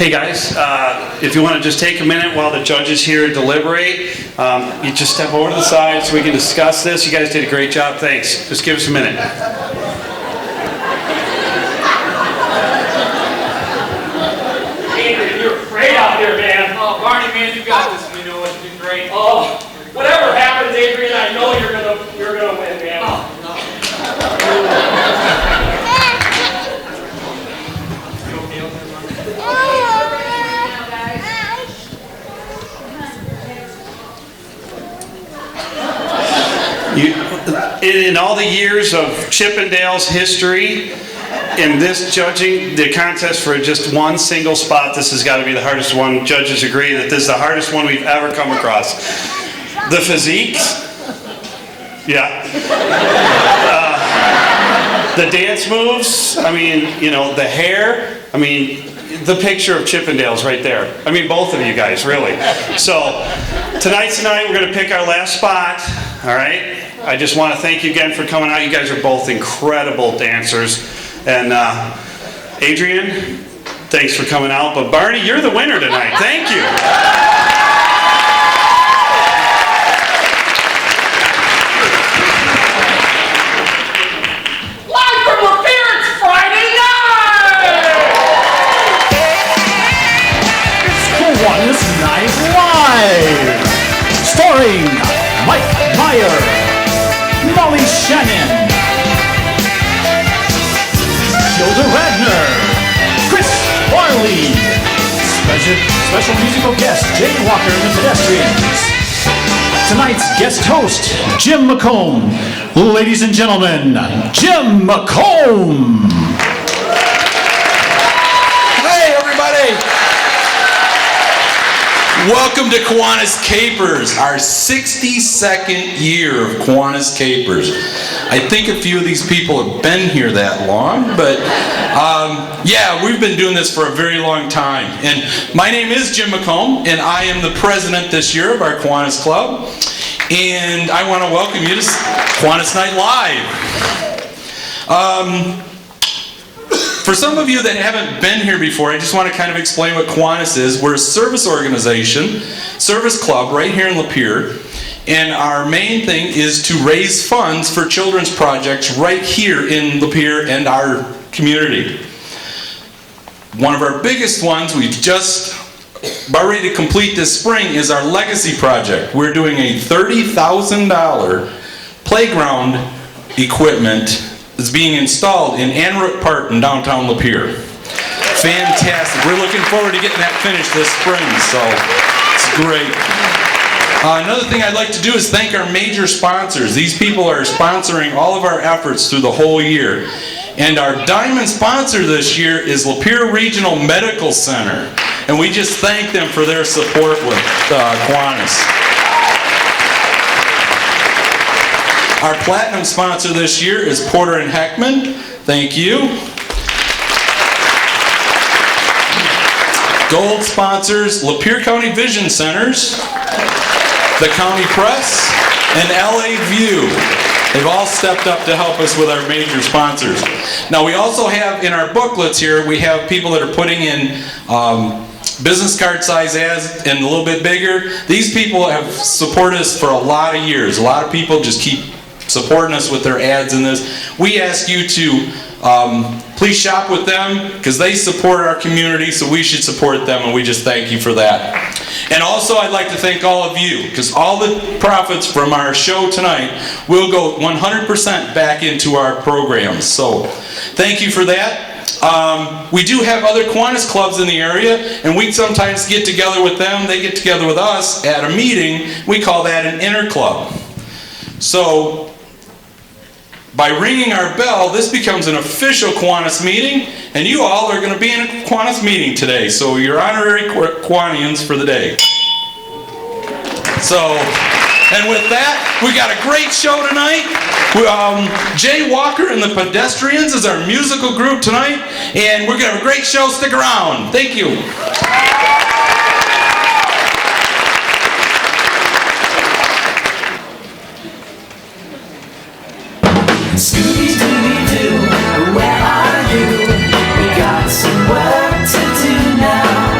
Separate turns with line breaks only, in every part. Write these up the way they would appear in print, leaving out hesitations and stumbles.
Hey guys, if you want to just take a minute while the judges here deliberate, you just step over to the side so we can discuss this. You guys did a great job. Thanks. Just give us a minute.
Adrian, you're great out there, man. Oh, Barney, man, you got this. You know what? You did great. Oh, whatever happens, Adrian, I know you're gonna win, man. Oh, no.
In all the years of Chippendale's history, in this judging, the contest for just one single spot, this has got to be the hardest one. Judges agree that this is the hardest one we've ever come across. The physiques, yeah. The dance moves, I mean, you know, the hair, I mean, the picture of Chippendale's right there. I mean, both of you guys, really. So, tonight's the night we're going to pick our last spot, all right? I just want to thank you again for coming out. You guys are both incredible dancers. And Adrian, thanks for coming out. But Barney, you're the winner tonight. Thank you.
Live from Lapeer, it's Friday night!
It's Kiwanis Night Live! Starring Mike Meyer, Molly Shannon, Hilda Radner, Chris Farley, special musical guest Jay Walker and the Pedestrians. Tonight's guest host, Jim McComb. Ladies and gentlemen, Jim McComb.
Hey everybody! Welcome to Kiwanis Kapers, our 62nd year of Kiwanis Kapers. I think a few of these people have been here that long, but yeah, we've been doing this for a very long time. And my name is Jim McComb, and I am the president this year of our Kiwanis Club. And I want to welcome you to Kiwanis Night Live. For some of you that haven't been here before, I just want to kind of explain what Kiwanis is. We're a service organization, service club right here in Lapeer, and our main thing is to raise funds for children's projects right here in Lapeer and our community. One of our biggest ones, we've just about ready to complete this spring, is our Legacy Project. We're doing a $30,000 playground equipment is being installed in Anrook Park in downtown Lapeer. Fantastic. We're looking forward to getting that finished this spring, so it's great. Another thing I'd like to do is thank our major sponsors. These people are sponsoring all of our efforts through the whole year. And our diamond sponsor this year is Lapeer Regional Medical Center. And we just thank them for their support with Kiwanis. Our platinum sponsor this year is Porter & Heckman. Thank you. Gold sponsors, Lapeer County Vision Centers, the County Press, and LA View. They've all stepped up to help us with our major sponsors. Now we also have in our booklets here, we have people that are putting in business card size ads and a little bit bigger. These people have supported us for a lot of years. A lot of people just keep supporting us with their ads in this. We ask you to please shop with them because they support our community, so we should support them, and we just thank you for that. And also I'd like to thank all of you because all the profits from our show tonight will go 100% back into our programs. So thank you for that. We do have other Kiwanis clubs in the area, and we sometimes get together with them. They get together with us at a meeting. We call that an interclub. So by ringing our bell, this becomes an official Kiwanis meeting, and you all are going to be in a Kiwanis meeting today. So you're honorary Kiwanians for the day. So, and with that, we got a great show tonight. Jay Walker and the Pedestrians is our musical group tonight, and we're going to have a great show. Stick around. Thank you.
Scooby-Dooby-Doo, where are you? We got some work to do now.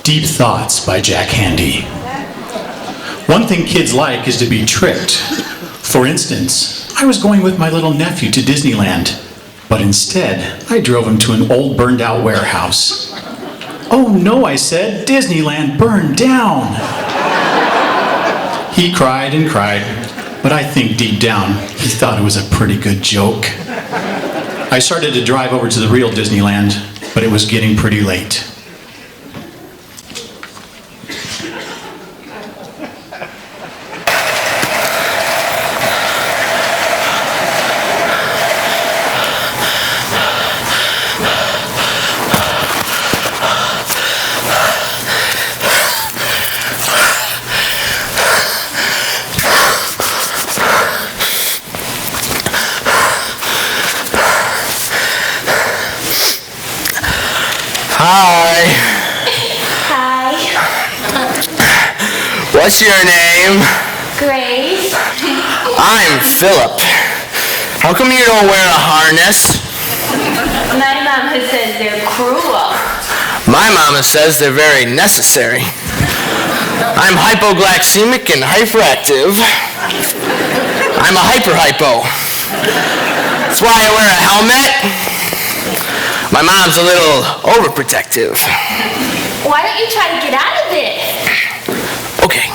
Deep Thoughts by Jack Handey. One thing kids like is to be tricked. For instance, I was going with my little nephew to Disneyland, but instead I drove him to an old burned out warehouse. "Oh no," I said, "Disneyland burned down." He cried and cried, but I think deep down he thought it was a pretty good joke. I started to drive over to the real Disneyland, but it was getting pretty late.
Hi.
Hi.
What's your name?
Grace.
I'm Philip. How come you don't wear a harness?
My mama says they're cruel.
My mama says they're very necessary. I'm hypoglycemic and hyperactive. I'm a hyper-hypo. That's why I wear a helmet. My mom's a little overprotective.
Why don't you try to get out of it?
Okay.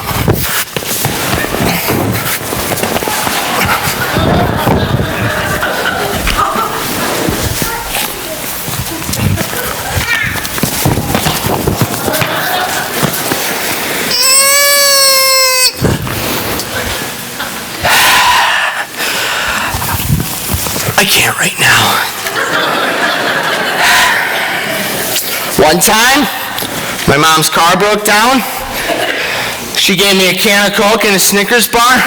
I can't right now. One time, my mom's car broke down. She gave me a can of Coke and a Snickers bar.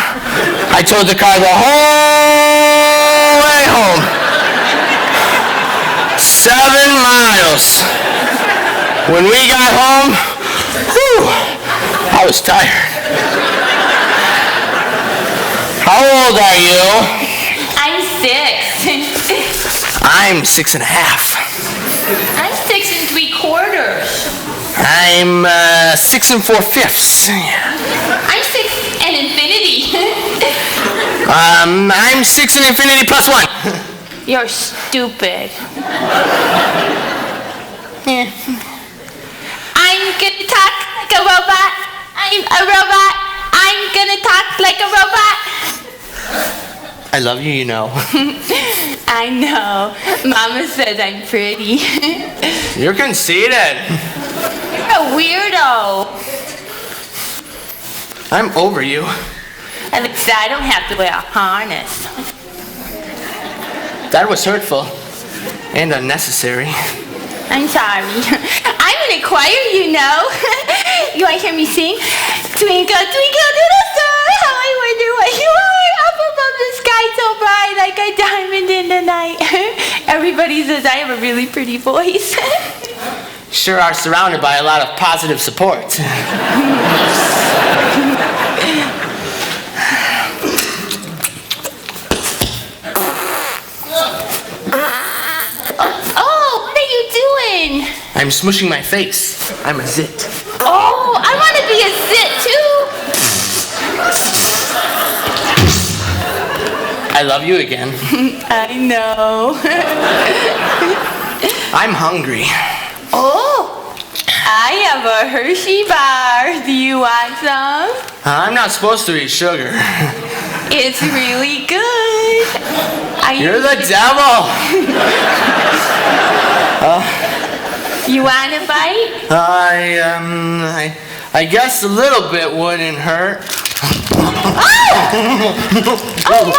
I towed the car the whole way home. 7 miles. When we got home, whew, I was tired. How old are you?
I'm 6.
I'm 6 and a half.
I'm 6 3/4.
I'm 6 4/5.
I'm 6 and infinity.
I'm 6 and infinity plus 1.
You're stupid. I'm gonna talk like a robot. I'm a robot. I'm gonna talk like a robot.
I love you, you know.
I know. Mama says I'm pretty.
You're conceited.
You're a weirdo.
I'm over you.
At least I don't have to wear a harness.
That was hurtful and unnecessary.
I'm sorry. I'm in a choir, you know. You want to hear me sing? Twinkle, twinkle, little star, how I wonder what you are. Up above the sky so bright like a diamond in the night. Everybody says I have a really pretty voice.
Sure are surrounded by a lot of positive support.
Oh, what are you doing?
I'm smushing my face. I'm a zit.
Oh, I want to be a zit too.
I love you again.
I know.
I'm hungry.
Oh, I have a Hershey bar. Do you want some?
I'm not supposed to eat sugar.
It's really good.
You're the devil.
You want a bite?
I guess a little bit wouldn't hurt.
Oh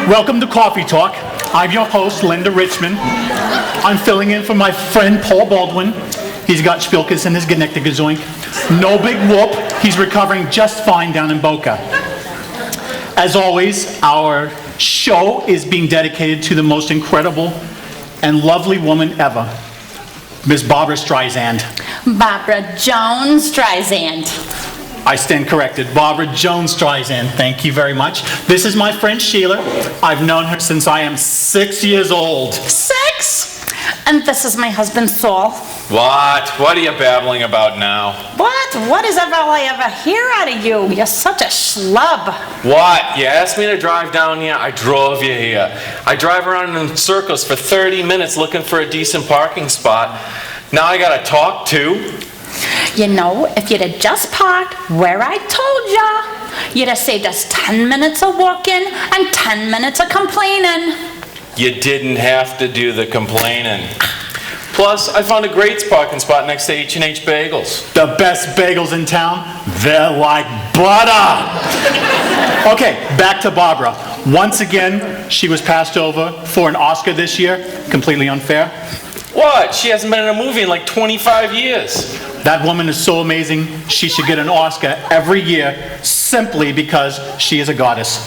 Welcome to Coffee Talk. I'm your host, Linda Richmond. I'm filling in for my friend Paul Baldwin. He's got spilkes in his Genectigazoink. No big whoop. He's recovering just fine down in Boca. As always, our show is being dedicated to the most incredible and lovely woman ever, Miss Barbara Streisand.
Barbara Jones Streisand.
I stand corrected. Barbara Jones Streisand. Thank you very much. This is my friend Sheila. I've known her since I am 6 years old.
6? And this is my husband, Saul.
What? What are you babbling about now?
What? What is ever I ever hear out of you? You're such a schlub.
What? You asked me to drive down here, I drove you here. I drive around in circles for 30 minutes looking for a decent parking spot. Now I gotta talk too?
You know, if you'd have just parked where I told ya, you'd have saved us 10 minutes of walking and 10 minutes of complaining.
You didn't have to do the complaining. Plus, I found a great parking spot next to H&H Bagels.
The best bagels in town. They're like butter. Okay, back to Barbara. Once again, she was passed over for an Oscar this year. Completely unfair.
What? She hasn't been in a movie in like 25 years.
That woman is so amazing, she should get an Oscar every year simply because she is a goddess.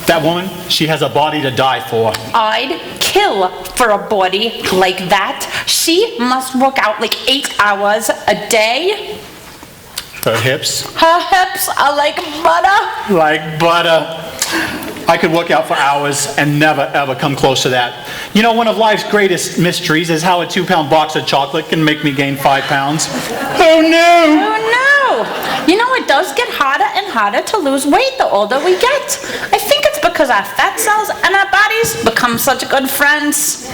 That woman, she has a body to die for.
I'd kill for a body like that. She must work out like 8 hours a day.
Her hips,
Her hips are like butter.
like butter. I could work out for hours and never ever come close to that. You know, one of life's greatest mysteries is how a 2-pound box of chocolate can make me gain 5 pounds. Who knew?
Oh no! You know, it does get harder and harder to lose weight the older we get. I think it's because our fat cells and our bodies become such good friends.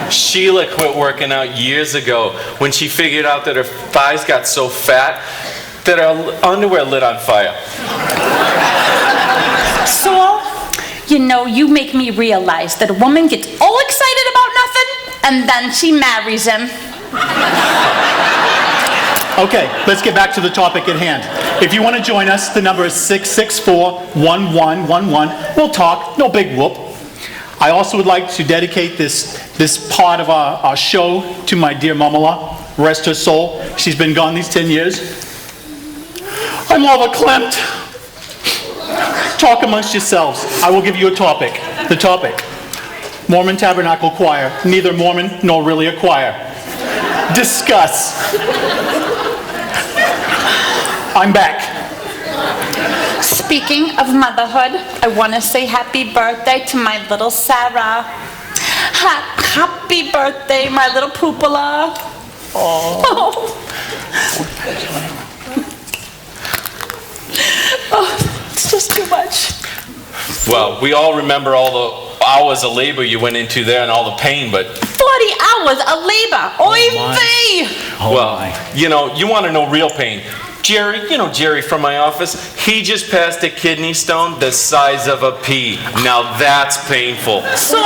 Sheila quit working out years ago when she figured out that her thighs got so fat that her underwear lit on fire.
Saul, you know, you make me realize that a woman gets all excited about nothing and then she marries him.
Okay, let's get back to the topic at hand. If you want to join us, the number is 664-1111. We'll talk, no big whoop. I also would like to dedicate this part of our show to my dear Mamala. Rest her soul. She's been gone these 10 years. I'm all verklempt. Talk amongst yourselves. I will give you a topic. The topic. Mormon Tabernacle Choir. Neither Mormon nor really a choir. Discuss. I'm back.
Speaking of motherhood, I want to say happy birthday to my little Sarah. Happy birthday, my little poopala. Oh. Oh, it's just too much.
Well, we all remember all the hours of labor you went into there and all the pain, but
40 hours of labor. Oy vey.
you know, you want to know real pain. Jerry, you know Jerry from my office, he just passed a kidney stone the size of a pea. Now that's painful.
So,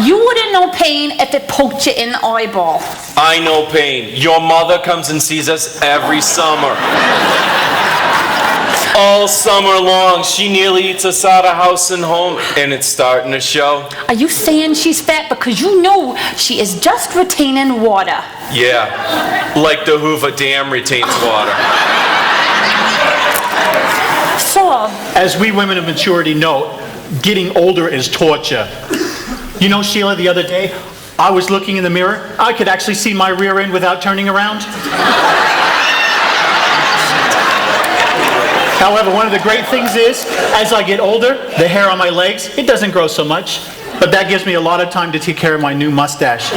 you wouldn't know pain if it poked you in the eyeball.
I know pain. Your mother comes and sees us every summer. All summer long, she nearly eats us out of house and home, and it's starting to show.
Are you saying she's fat because you know she is just retaining water?
Yeah, like the Hoover Dam retains water.
So,
As we women of maturity know, getting older is torture. You know, Sheila, the other day, I was looking in the mirror. I could actually see my rear end without turning around. However, one of the great things is, as I get older, the hair on my legs, it doesn't grow so much. But that gives me a lot of time to take care of my new mustache.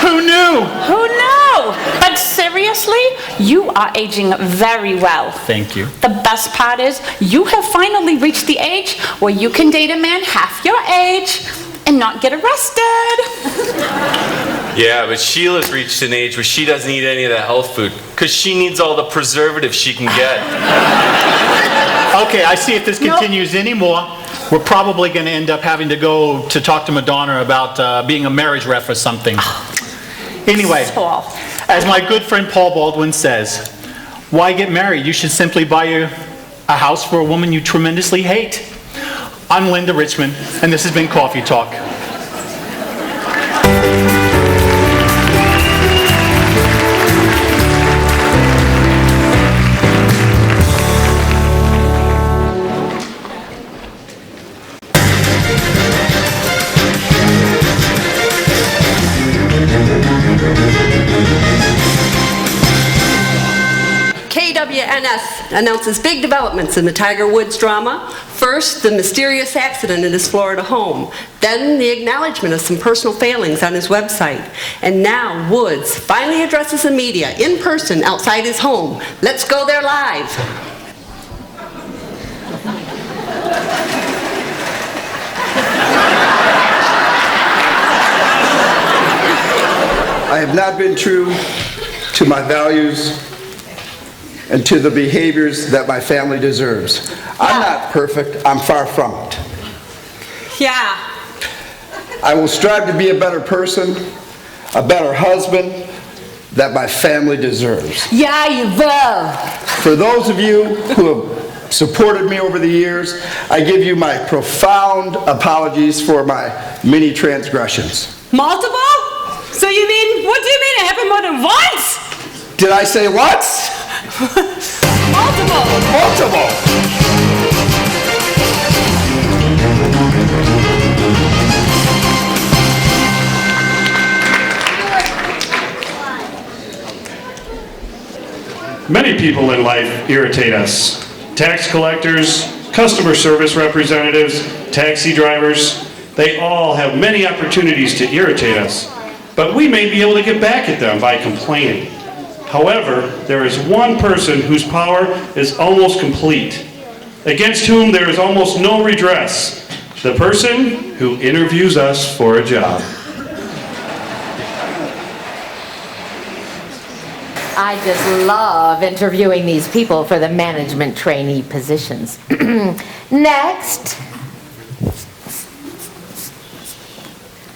Who knew?
who knew? But seriously, you are aging very well.
Thank you.
The best part is, you have finally reached the age where you can date a man half your age and not get arrested.
Yeah, but Sheila's reached an age where she doesn't eat any of the health food because she needs all the preservatives she can get.
Okay, I see if this continues anymore, we're probably going to end up having to go to talk to Madonna about being a marriage ref or something. Anyway,
Saul.
as my good friend Paul Baldwin says, why get married? You should simply buy a house for a woman you tremendously hate. I'm Linda Richmond, and this has been Coffee Talk.
KINS announces big developments in the Tiger Woods drama. First, the mysterious accident in his Florida home. Then, the acknowledgement of some personal failings on his website. And now, Woods finally addresses the media in person outside his home. Let's go there live.
I have not been true to my values and to the behaviors that my family deserves. I'm not perfect, I'm far from it.
Yeah.
I will strive to be a better person, a better husband that my family deserves.
Yeah, you will.
For those of you who have supported me over the years, I give you my profound apologies for my many transgressions.
Multiple? So you mean, what do you mean? It happened more than once?
Did I say what?
Multiple.
Multiple.
Many people in life irritate us. Tax collectors, customer service representatives, taxi drivers, they all have many opportunities to irritate us, but we may be able to get back at them by complaining. However, there is one person whose power is almost complete, against whom there is almost no redress, the person who interviews us for a job.
I just love interviewing these people for the management trainee positions. Next.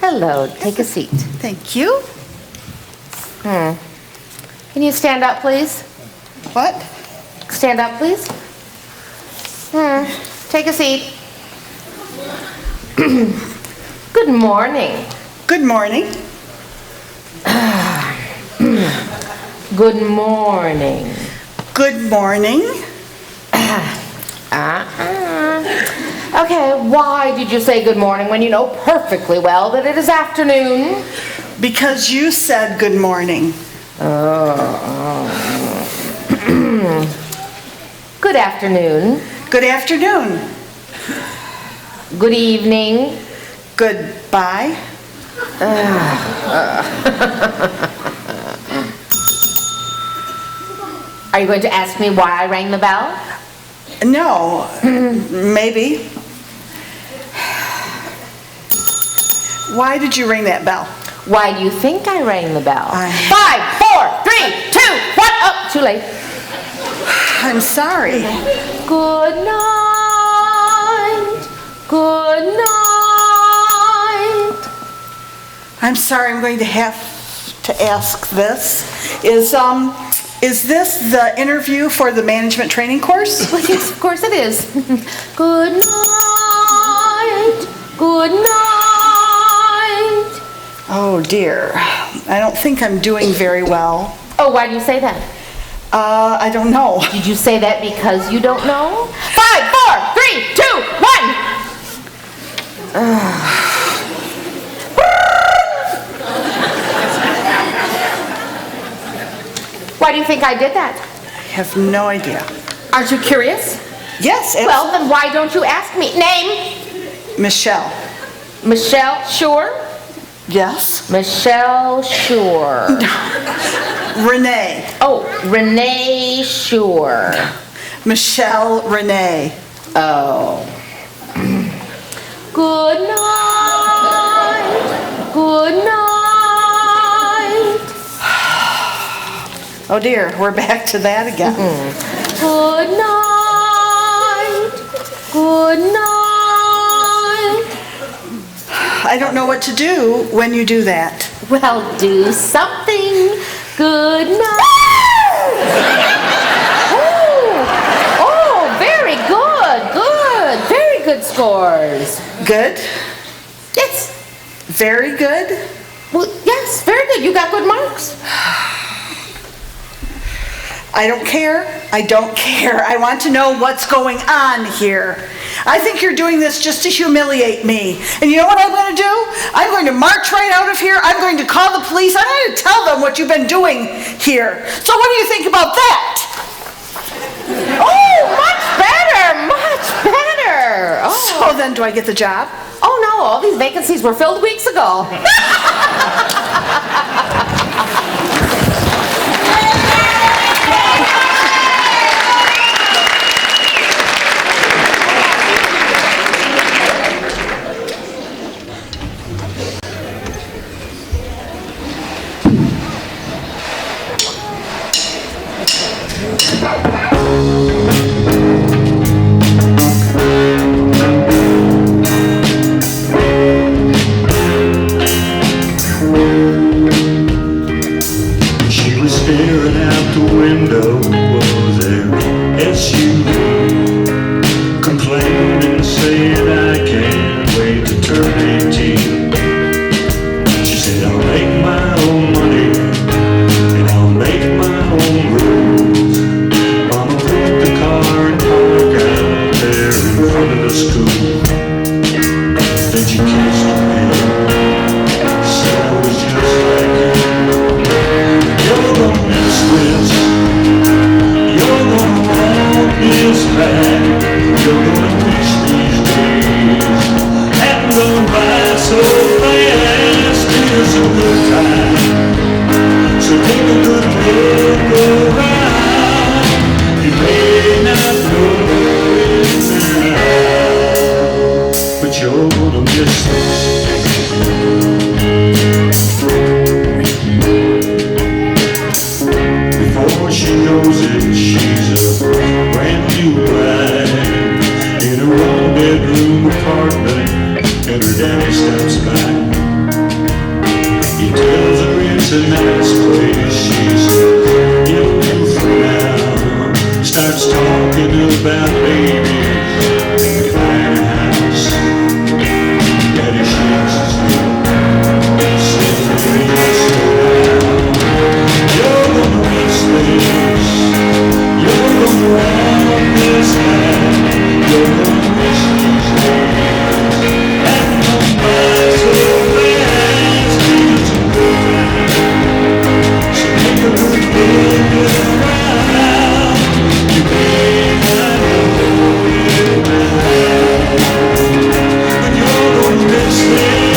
Hello, take a seat.
Thank you.
Can you stand up, please?
What?
Stand up, please. Take a seat. Good morning.
Good morning.
Good morning.
Good morning.
Okay, why did you say good morning when you know perfectly well that it is afternoon?
Because you said good morning.
Good afternoon.
Good afternoon.
Good evening.
Goodbye.
Are you going to ask me why I rang the bell?
No, maybe. Why did you ring that bell?
Why do you think I rang the bell? 5, 4, 3, 2, 1. Oh, too late.
I'm sorry.
Good night. Good night.
I'm sorry, I'm going to have to ask this. Is this the interview for the management training course?
Well, yes, of course it is. Good night. Good night.
Oh dear. I don't think I'm doing very well.
Oh, why do you say that?
I don't know.
Did you say that because you don't know? 5, 4, 3, 2, 1. Why do you think I did that?
I have no idea.
Aren't you curious?
Yes.
Well, then why don't you ask me? Name?
Michelle.
Michelle Sure?
Yes.
Michelle Sure.
Renee.
Oh, Renee Sure.
Michelle Renee.
Oh. Good night. Good night.
Oh dear, we're back to that again.
Good night. Good night.
I don't know what to do when you do that.
Well, do something. Good night. Oh, very good. Good. Very good scores.
Good?
Yes.
Very good?
Well, yes, very good. You got good marks.
I don't care. I don't care. I want to know what's going on here. I think you're doing this just to humiliate me. And you know what I'm going to do? I'm going to march right out of here. I'm going to call the police. I'm going to tell them what you've been doing here. So what do you think about that?
Oh, much better, much better. Oh.
So then, do I get the job?
Oh no, all these vacancies were filled weeks ago.
Staring out the window was their SUV, complaining, saying I can't wait to turn 18. She said I'll make my own money and I'll make my own rules. Mama put the car and park out there in front of the school. Then she kissed me, said I was just like you. You're gonna miss this. You're gonna want this back. You're gonna wish these days hadn't gone by so fast. Here's a good time, so take a good look around. You may not know it now, but you're gonna miss this. She knows it, she's a brand new bride in a one-bedroom apartment, and her daddy steps back. He tells her it's a nice place, she's in for now. Starts talking about babies, buying a house. Daddy shakes his head, says, "Baby, slow down. You're gonna miss this. You're gonna want this back. You're gonna wish these days hadn't gone by so fast. It's a good time, so take a good look around. You may not know it now, but you're gonna miss this.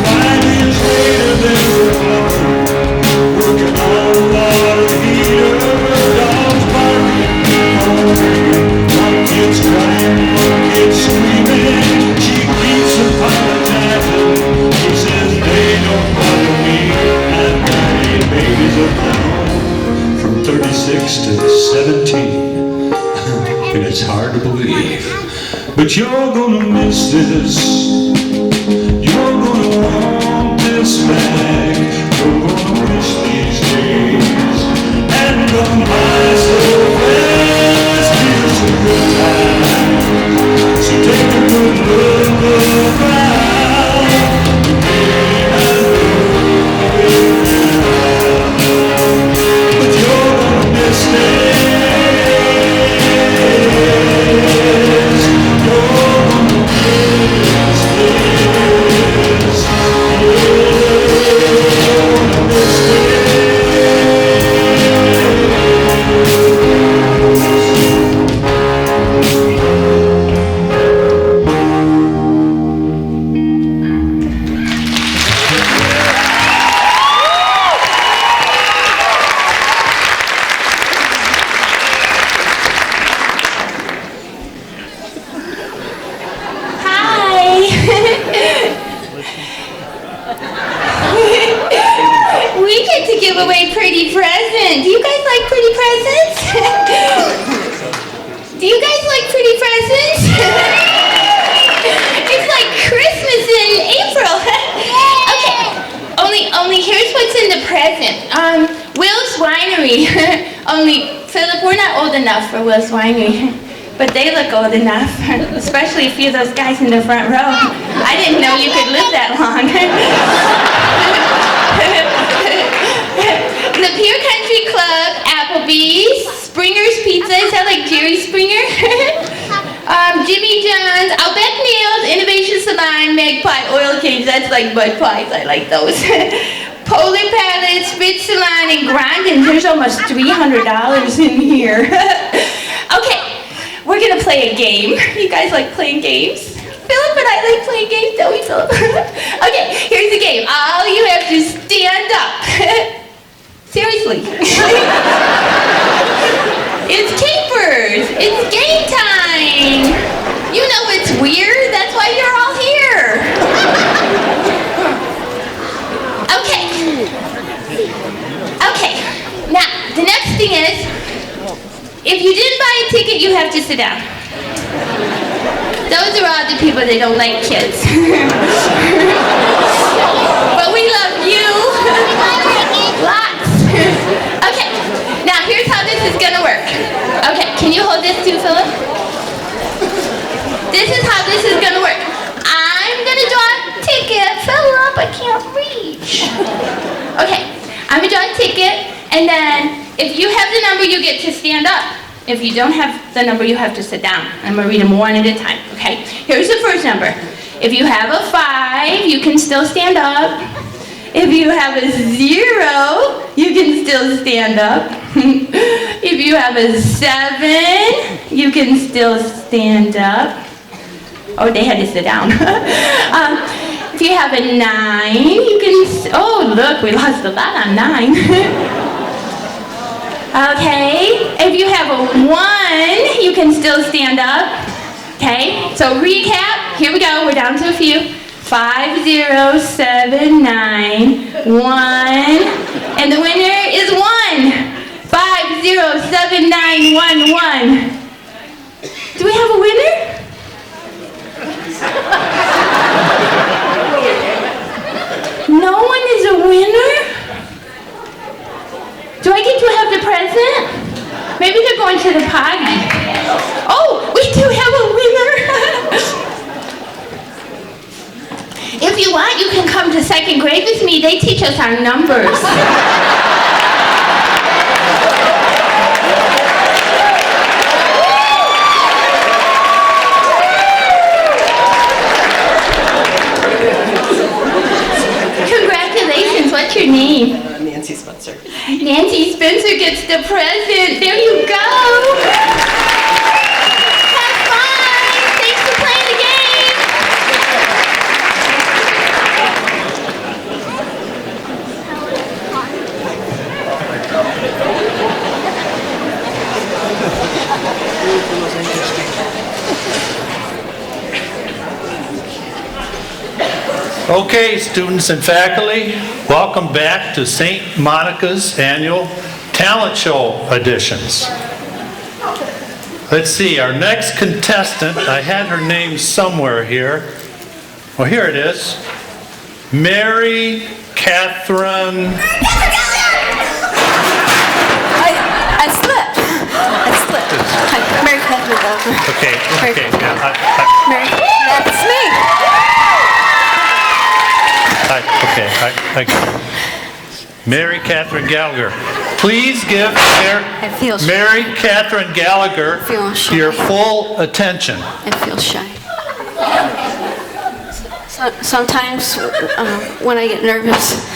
5 years later, there's a plumber working on a water heater. Dogs barking, phone ringing, one kid's crying, one kid's screaming. She keeps apologizing. He says they don't bother me. I've got 8 babies of my own, from 36 to 17, and it's hard to believe, but you're gonna miss this. You're gonna want this back. You're gonna wish these days hadn't gone by so fast. Here's a good time, so take a good look around. You may not know it now, but you're gonna miss this. You're gonna miss this.
We get to give away pretty presents. Do you guys like pretty presents? Do you guys like pretty presents? It's like Christmas in April. Okay. Only here's what's in the present. Will's Winery. Only Philip, we're not old enough for Will's Winery. But they look old enough, especially a few of those guys in the front row. I didn't know you could live that long. Lapeer Country Club, Applebee's, Springer's Pizza, is that like Jerry Springer? Jimmy John's, Outback Meals, Innovation Salon, Magpie Oil Cage, that's like mud pies, I like those. Polar Palette, Switzerland, and Grandin. There's almost $300 in here. Okay, we're gonna play a game. You guys like playing games? Philip and I like playing games, don't we, Philip? Okay, here's the game. All you have to stand up. Seriously. It's Capers. It's game time. You know it's weird. That's why you're all here. Okay. Okay. Now, the next thing is, if you didn't buy a ticket, you have to sit down. Those are all the people that don't like kids. But we love you. Lots. Okay, now here's how this is gonna work. Okay, can you hold this too, Philip? This is how this is gonna work. I'm gonna draw a ticket. Philip, I can't reach. Okay, I'm gonna draw a ticket, and then if you have the number, you get to stand up. If you don't have the number, you have to sit down. I'm gonna read them one at a time, okay? Here's the first number. If you have a 5, you can still stand up. If you have a 0, you can still stand up. If you have a 7, you can still stand up. Oh, they had to sit down. If you have a 9, you can, oh look, we lost a lot on 9. Okay, if you have a 1, you can still stand up. Okay, so recap, here we go, we're down to a few. 5, 0, 7, 9, 1, and the winner is 1. 5, 0, 7, 9, 1, 1. Do we have a winner? No one is a winner? Do I get to have the present? Maybe they're going to the party. Oh, we do have a winner. If you want, you can come to 2nd grade with me. They teach us our numbers. Congratulations, what's your name?
Nancy Spencer.
Nancy Spencer gets the present. There you go. Have fun. Thanks for playing the game.
Okay, students and faculty, welcome back to St. Monica's annual talent show editions. Let's see, our next contestant, I had her name somewhere here. Well, here it is. Mary Catherine.
I slipped. Hi, Mary Catherine Gallagher.
Okay.
Mary, that's me.
Mary Catherine Gallagher. Please give Mary Catherine Gallagher your full attention.
I feel shy. Sometimes when I get nervous,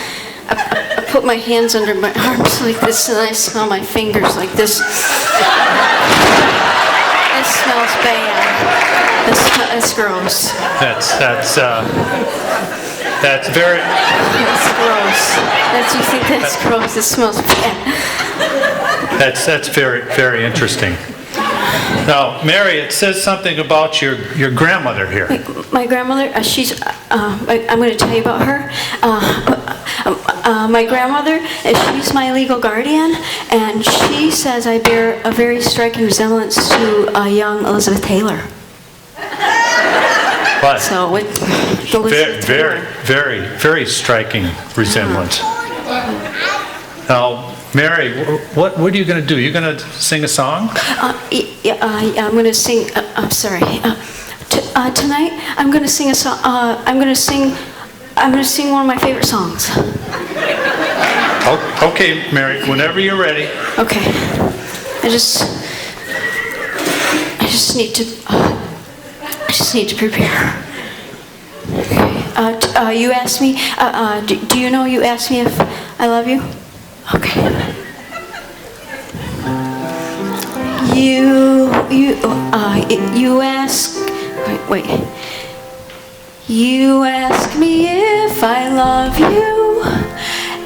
I put my hands under my arms like this and I smell my fingers like this. It smells bad. It's gross.
That's very...
That's gross. You think that's gross? It smells bad.
That's very, very interesting. Now, Mary, it says something about your grandmother here.
My grandmother, she's, I'm going to tell you about her. My grandmother, she's my legal guardian, and she says I bear a very striking resemblance to a young Elizabeth Taylor.
But
so with
very striking resemblance. Now, Mary, what are you going to do? You're going to sing a song?
I'm going to sing. I'm sorry. Tonight, I'm going to sing a song. I'm going to sing one of my favorite songs.
Okay, Mary. Whenever you're ready.
Okay. I just need to prepare. Okay. You asked me, do you know you asked me if I love you? Okay. You ask, wait. You ask me if I love you,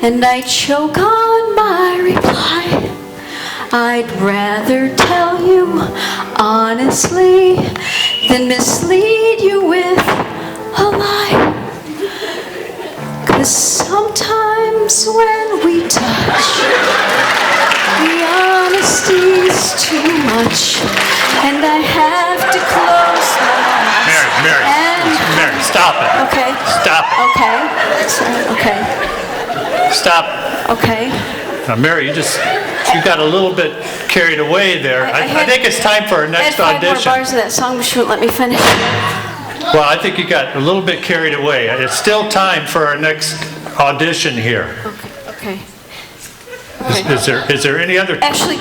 and I choke on my reply. I'd rather tell you honestly than mislead you with a lie. 'Cause sometimes when we touch, the honesty's too much, and I have to close my eyes.
Mary, stop it.
Okay.
Stop it.
Okay.
Stop.
Okay.
Now, Mary, you got a little bit carried away there. I think it's time for our next
I had 5 more
audition.
bars of that song, but she wouldn't let me finish.
Well, I think you got a little bit carried away. It's still time for our next audition here.
Okay.
Is there any other?
Actually,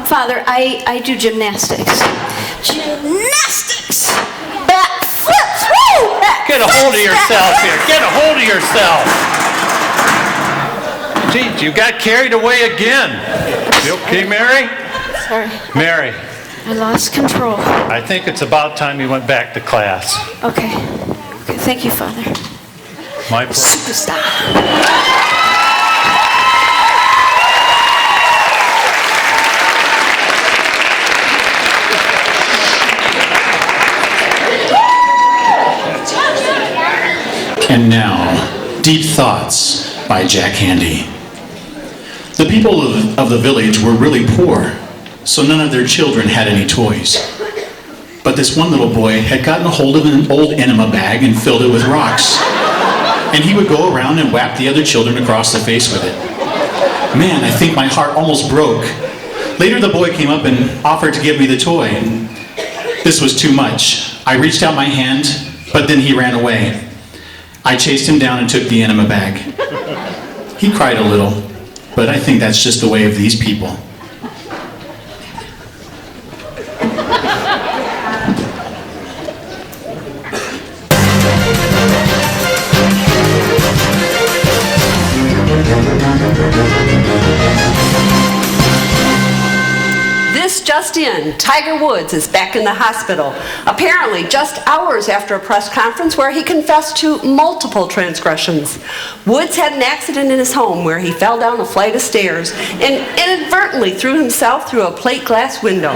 Father, I do gymnastics. Gymnastics! Back flips! Woo! Back
Get a hold of yourself here. Get a hold of yourself. Gee, you got carried away again. You okay, Mary?
Sorry.
Mary.
I lost control.
I think it's about time you went back to class.
Okay. Thank you, Father.
My pleasure.
Superstar.
And now, Deep Thoughts by Jack Handy. The people of the village were really poor, so none of their children had any toys. But this one little boy had gotten a hold of an old enema bag and filled it with rocks. And he would go around and whap the other children across the face with it. Man, I think my heart almost broke. Later the boy came up and offered to give me the toy, and this was too much. I reached out my hand, but then he ran away. I chased him down and took the enema bag. He cried a little, but I think that's just the way of these people.
This just in, Tiger Woods is back in the hospital. Apparently, just hours after a press conference where he confessed to multiple transgressions. Woods had an accident in his home where he fell down a flight of stairs and inadvertently threw himself through a plate glass window.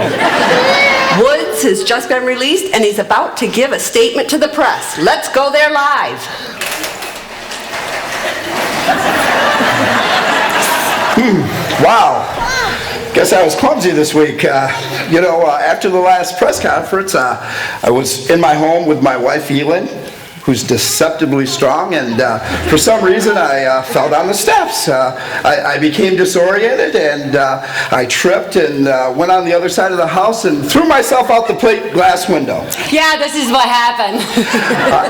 Woods has just been released and he's about to give a statement to the press. Let's go there live.
Wow. Guess I was clumsy this week. After the last press conference, I was in my home with my wife, Elin, who's deceptively strong, and for some reason I fell down the steps. I became disoriented, and I tripped and went on the other side of the house and threw myself out the plate glass window.
Yeah, this is what happened.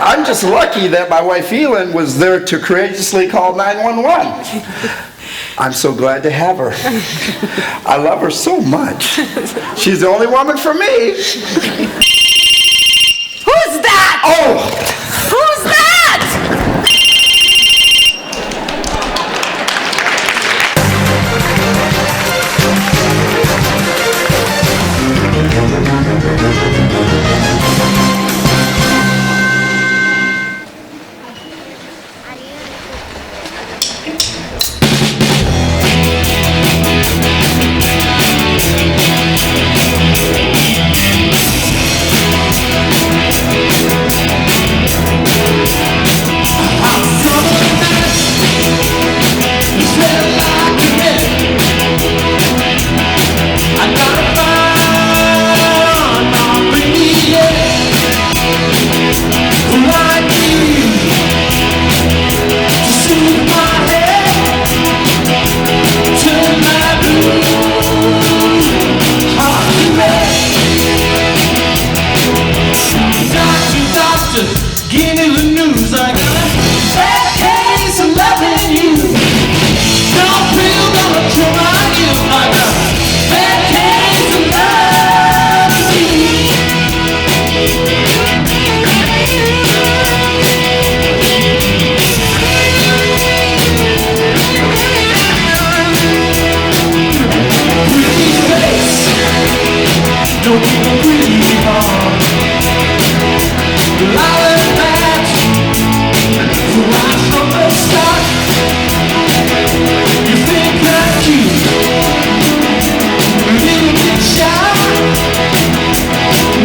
I'm just lucky that my wife, Elin, was there to courageously call 911. I'm so glad to have her. I love her so much. She's the only woman for me.
Who's that?
Oh!
Who's that?
stop. You think that cute, a little bit shy.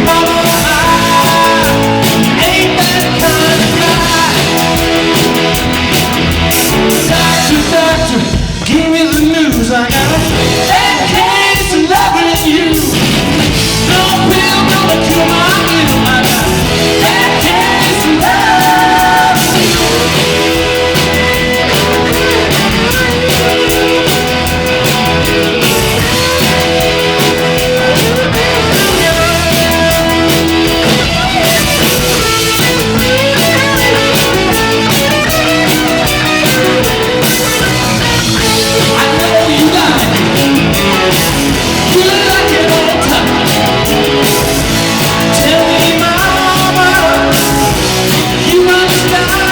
Mama, I ain't that kind of guy. Doctor, doctor, give me the news. I got a bad case of loving you. No pill gonna cure my ill. I got a bad case of loving you. I know you like it. You like it all the time. Tell me, mama, you understand.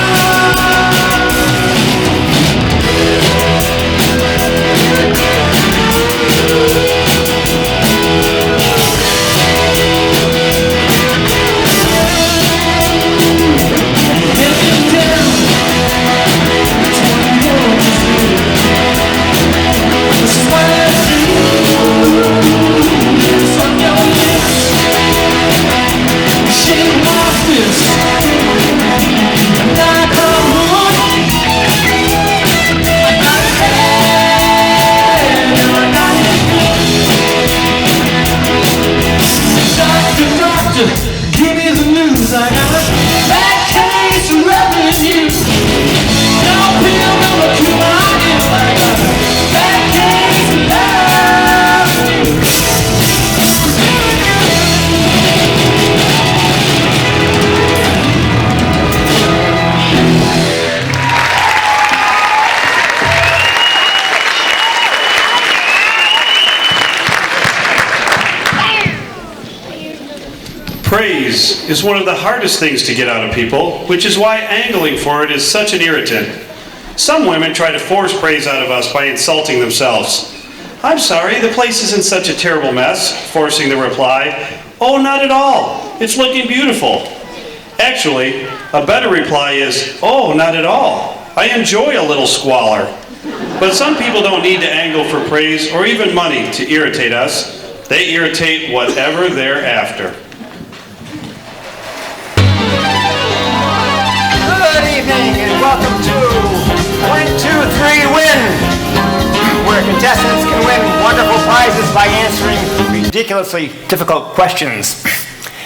Give me the news, I got a bad case of loving you. No pill gonna cure my ill. I got a bad case of loving you.
Praise is one of the hardest things to get out of people, which is why angling for it is such an irritant. Some women try to force praise out of us by insulting themselves. I'm sorry, the place is in such a terrible mess, forcing the reply, oh, not at all, it's looking beautiful. Actually, a better reply is, oh, not at all, I enjoy a little squalor. But some people don't need to angle for praise or even money to irritate us. They irritate whatever they're after.
Good evening and welcome to 1, 2, 3 Win, where contestants can win wonderful prizes by answering ridiculously difficult questions.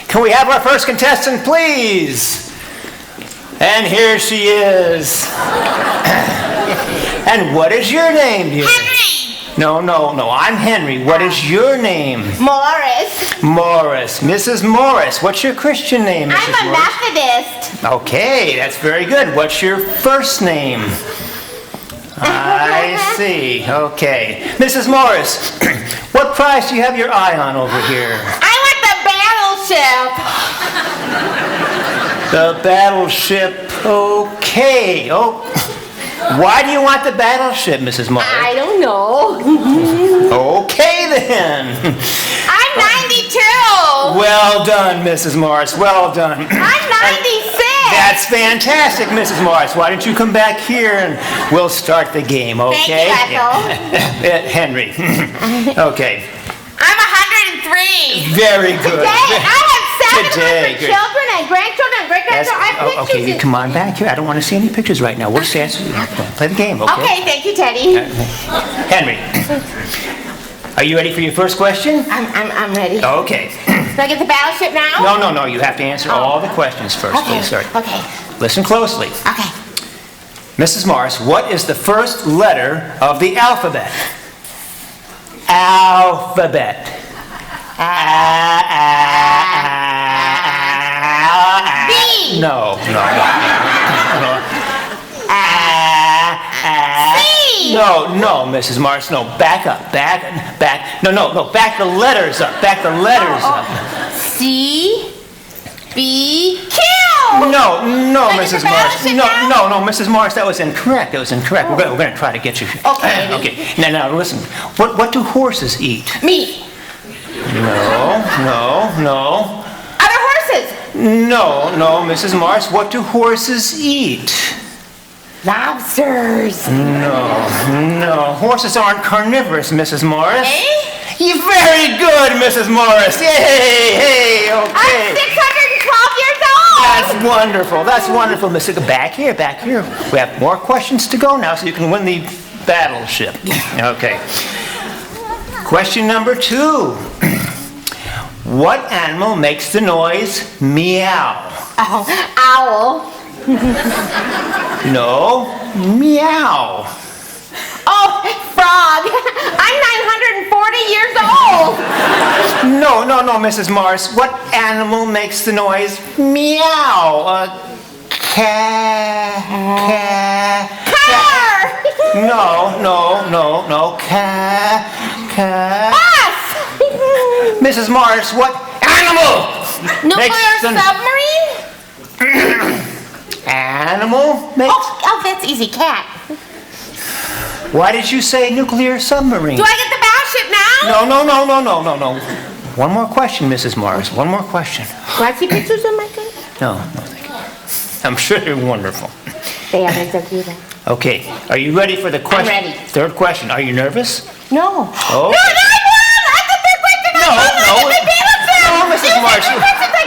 Can we have our first contestant, please? And here she is. And what is your name, dear?
Henry.
No, I'm Henry. What is your name?
Morris.
Morris. Mrs. Morris. What's your Christian name, Mrs.
I'm a
Morris?
Methodist.
Okay, that's very good. What's your first name? I see. Okay. Mrs. Morris, what prize do you have your eye on over here?
I want the battleship.
The battleship. Okay. Oh. Why do you want the battleship, Mrs. Morris?
I don't know.
Okay, then.
I'm 92.
Well done, Mrs. Morris. Well done.
I'm 96.
That's fantastic, Mrs. Morris. Why don't you come back here and we'll start the game, okay?
Thank you, Ethel.
Henry. Okay.
I'm 103.
Very good.
Today, I have 7
Today,
different
good.
children and grandchildren and great-grandchildren. I have pictures.
Okay, you come on back here. I don't want to see any pictures right now. We'll just answer. Play the game, okay?
Okay, thank you, Teddy.
Henry, are you ready for your first question?
I'm ready.
Okay.
Do I get the battleship now?
No. You have to answer all the questions first,
Okay.
please. Sorry.
Okay.
Listen closely.
Okay.
Mrs. Morris, what is the first letter of the alphabet? Alphabet.
B.
No.
C.
No, Mrs. Morris, no. Back up. No. Back the letters up. Back the letters up.
C. B. Q.
No,
Like
Mrs.
it's a
Morris.
battleship
No,
now?
Mrs. Morris, that was incorrect. We're going to try to get you.
Okay.
Okay. Now listen. What do horses eat?
Meat.
No.
Other horses.
No, Mrs. Morris. What do horses eat?
Lobsters.
No. Horses aren't carnivorous, Mrs. Morris. You're very good, Mrs. Morris. Yay! Okay.
I'm 612 years old.
That's wonderful, Mrs. Back here. We have more questions to go now, so you can win the battleship. Okay. Question number 2. What animal makes the noise meow?
Owl.
No, meow.
Oh, frog. I'm 940 years old.
No, Mrs. Morris. What animal makes the noise meow? Car. No. Car.
Bus.
Mrs. Morris, what animal
Nuclear submarine?
Animal makes...
Oh, that's easy. Cat.
Why did you say nuclear submarine?
Do I get the battleship now?
No. One more question, Mrs. Morris. One more question.
Do I see pictures of my kids?
No, thank you. I'm sure they're wonderful.
They are. They're so cute.
Okay, are you ready for the question?
I'm ready.
Third question. Are you nervous?
No.
Oh.
No, I won! I got the question!
No, Mrs. Morris.
I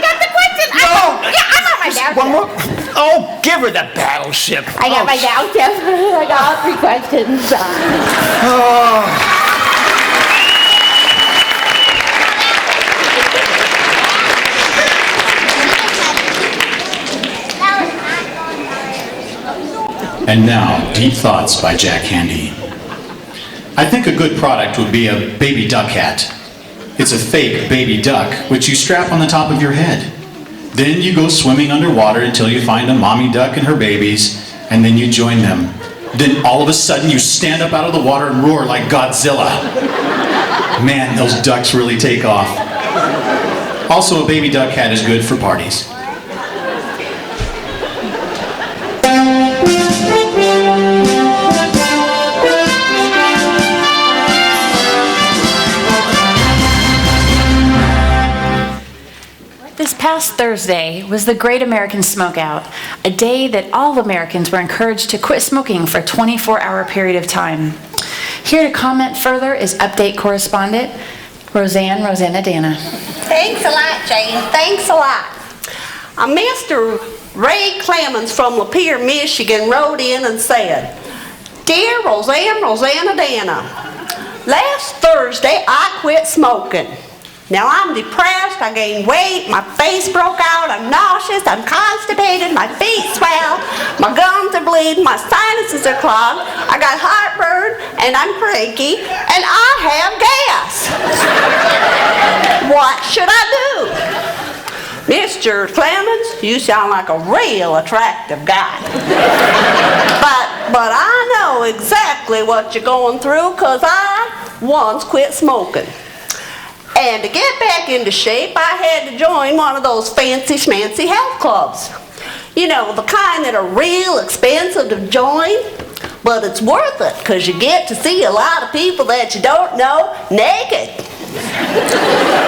got the question! Yeah, I'm on my battleship.
One more. Oh, give her the battleship.
I got my battleship. I got all 3 questions.
And now, Deep Thoughts by Jack Handy. I think a good product would be a baby duck hat. It's a fake baby duck, which you strap on the top of your head. Then you go swimming underwater until you find a mommy duck and her babies, and then you join them. Then all of a sudden you stand up out of the water and roar like Godzilla. Man, those ducks really take off. Also, a baby duck hat is good for parties.
This past Thursday was the Great American Smokeout, a day that all Americans were encouraged to quit smoking for a 24-hour period of time. Here to comment further is Update correspondent Rosanna Dana.
Thanks a lot, Jane. Thanks a lot. Mr. Ray Clemens from Lapeer, Michigan wrote in and said, Dear Rosanna Dana, last Thursday I quit smoking. Now I'm depressed, I gained weight, my face broke out, I'm nauseous, I'm constipated, my feet swell, my gums are bleeding, my sinuses are clogged, I got heartburn, and I'm cranky, and I have gas. What should I do? Mr. Clemens, you sound like a real attractive guy. But I know exactly what you're going through, because I once quit smoking. And to get back into shape, I had to join one of those fancy schmancy health clubs. You know, the kind that are real expensive to join, but it's worth it because you get to see a lot of people that you don't know naked.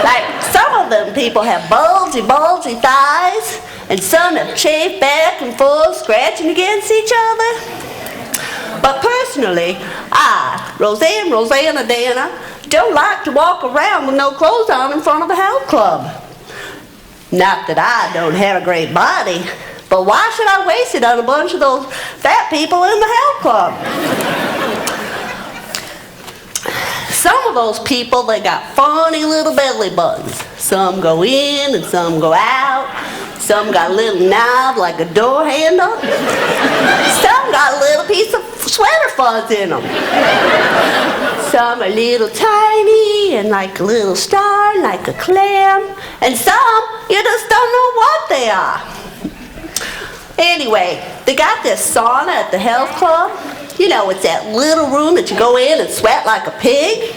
Like, some of them people have bulgy thighs, and some have chafed back and forth, scratching against each other. But personally, I, Rosanna Dana, don't like to walk around with no clothes on in front of a health club. Not that I don't have a great body, but why should I waste it on a bunch of those fat people in the health club? Some of those people, they got funny little belly buttons. Some go in and some go out. Some got a little knob like a door handle. Some got a little piece of sweater fuzz in them. Some are little tiny and like a little star, like a clam. And some, you just don't know what they are. Anyway, they got this sauna at the health club. You know, it's that little room that you go in and sweat like a pig.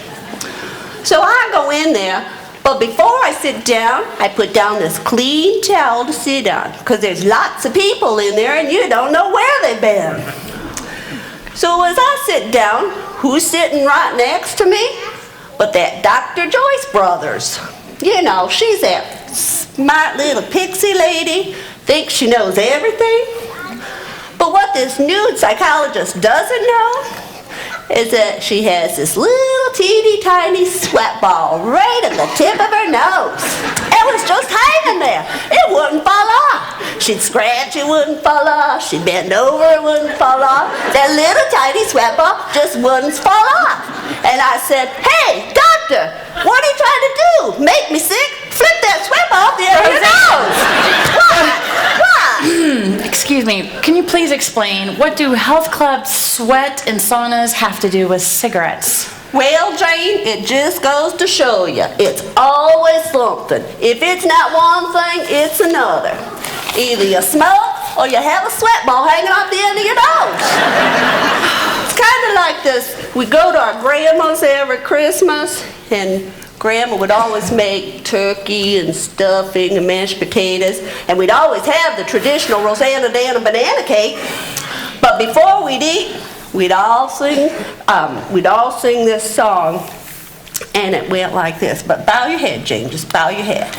So I go in there, but before I sit down, I put down this clean towel to sit on, because there's lots of people in there and you don't know where they've been. So as I sit down, who's sitting right next to me? But that Dr. Joyce Brothers. You know, she's that smart little pixie lady, thinks she knows everything. But But what this nude psychologist doesn't know is that she has this little teeny tiny sweat ball right at the tip of her nose. It was just hanging there. It wouldn't fall off. She'd scratch, it wouldn't fall off. She'd bend over, it wouldn't fall off. That little tiny sweat ball just wouldn't fall off. And I said, hey, doctor, what are you trying to do? Make me sick? Flip that sweat ball off the end of your nose.
Excuse me, can you please explain, what do health clubs, sweat, and saunas have to do with cigarettes?
Well, Jane, it just goes to show you, it's always something. If it's not one thing, it's another. Either you smoke or you have a sweat ball hanging off the end of your nose. It's kind of like this. We go to our grandma's every Christmas, and Grandma would always make turkey and stuffing and mashed potatoes, and we'd always have the traditional Rosanna Dan and banana cake. But before we'd eat, we'd all sing this song, and it went like this. But bow your head, Jane, just bow your head.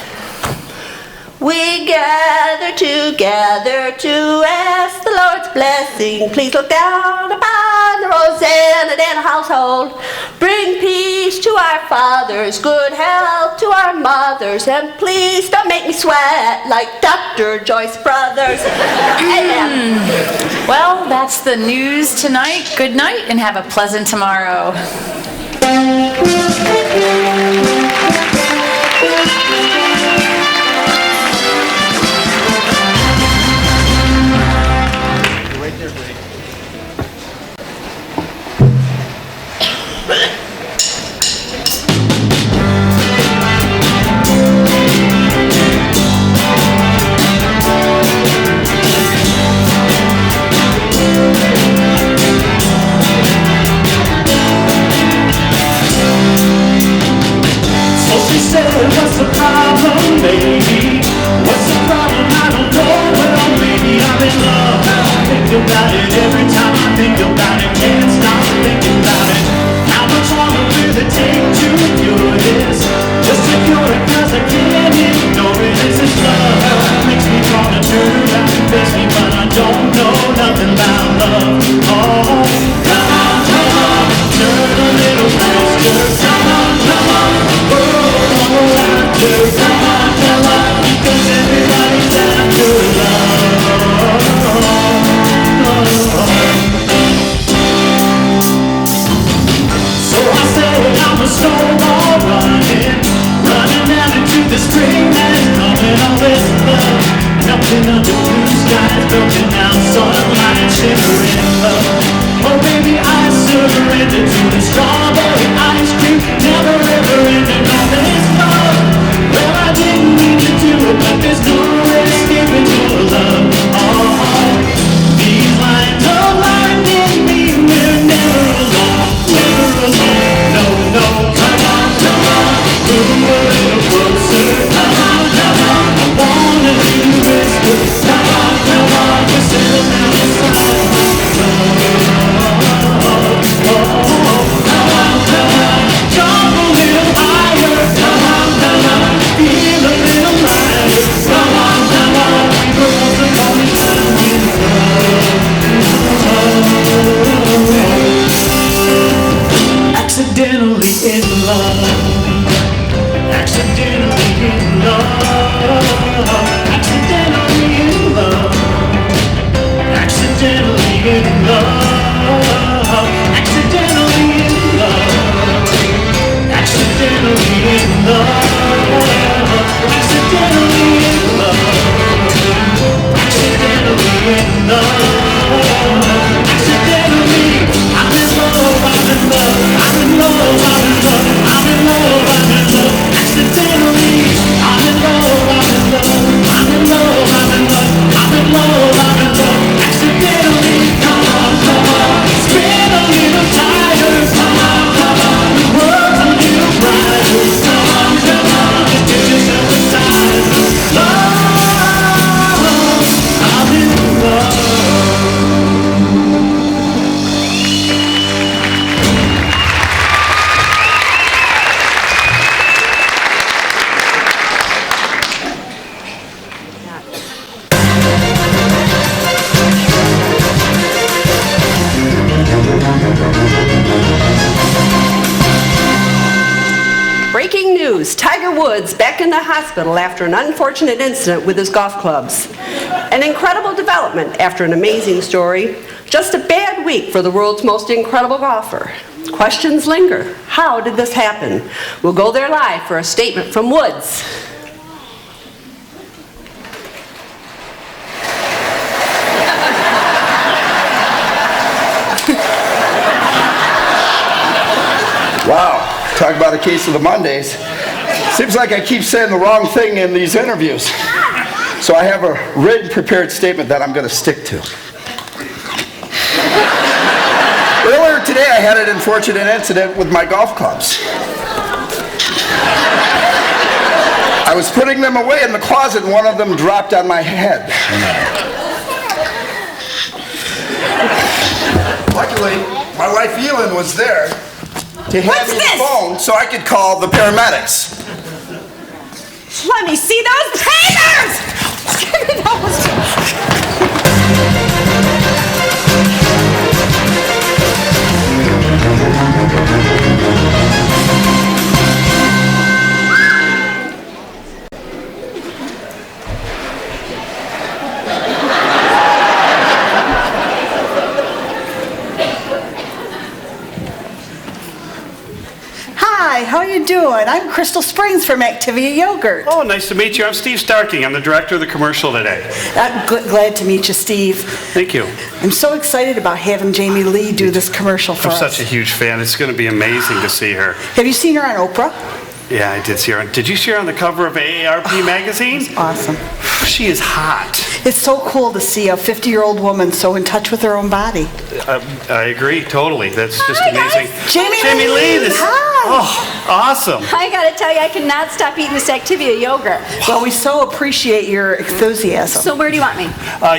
We gather together to ask the Lord's blessing. Please look down upon the Rosanna Dan household. Bring peace to our fathers, good health to our mothers, and please don't make me sweat like Dr. Joyce Brothers. Amen.
Well, that's the news tonight. Good night and have a pleasant tomorrow.
What's the problem?
Woods back in the hospital after an unfortunate incident with his golf clubs. An incredible development after an amazing story. Just a bad week for the world's most incredible golfer. Questions linger. How did this happen? We'll go there live for a statement from Woods.
Wow, talk about a case of the Mondays. Seems like I keep saying the wrong thing in these interviews. So I have a written prepared statement that I'm going to stick to. Earlier today I had an unfortunate incident with my golf clubs. I was putting them away in the closet and one of them dropped on my head. Luckily, my wife Elin was there to hand me the phone so I could call the paramedics.
Let me see those papers! Give me those.
Hi, how you doing? I'm Crystal Springs from Activia Yogurt.
Oh, nice to meet you. I'm Steve Starking. I'm the director of the commercial today.
Glad to meet you, Steve.
Thank you.
I'm so excited about having Jamie Lee do this commercial for
I'm
us.
such a huge fan. It's going to be amazing to see her.
Have you seen her on Oprah?
Yeah, I did see her. Did you see her on the cover of AARP magazine?
Awesome.
She is hot.
It's so cool to see a 50-year-old woman so in touch with her own body.
I agree, totally. That's just amazing.
Jamie
Lee!
Lee!
Oh, awesome.
I gotta tell you, I cannot stop eating this Activia yogurt.
Well, we so appreciate your enthusiasm.
So where do you want me?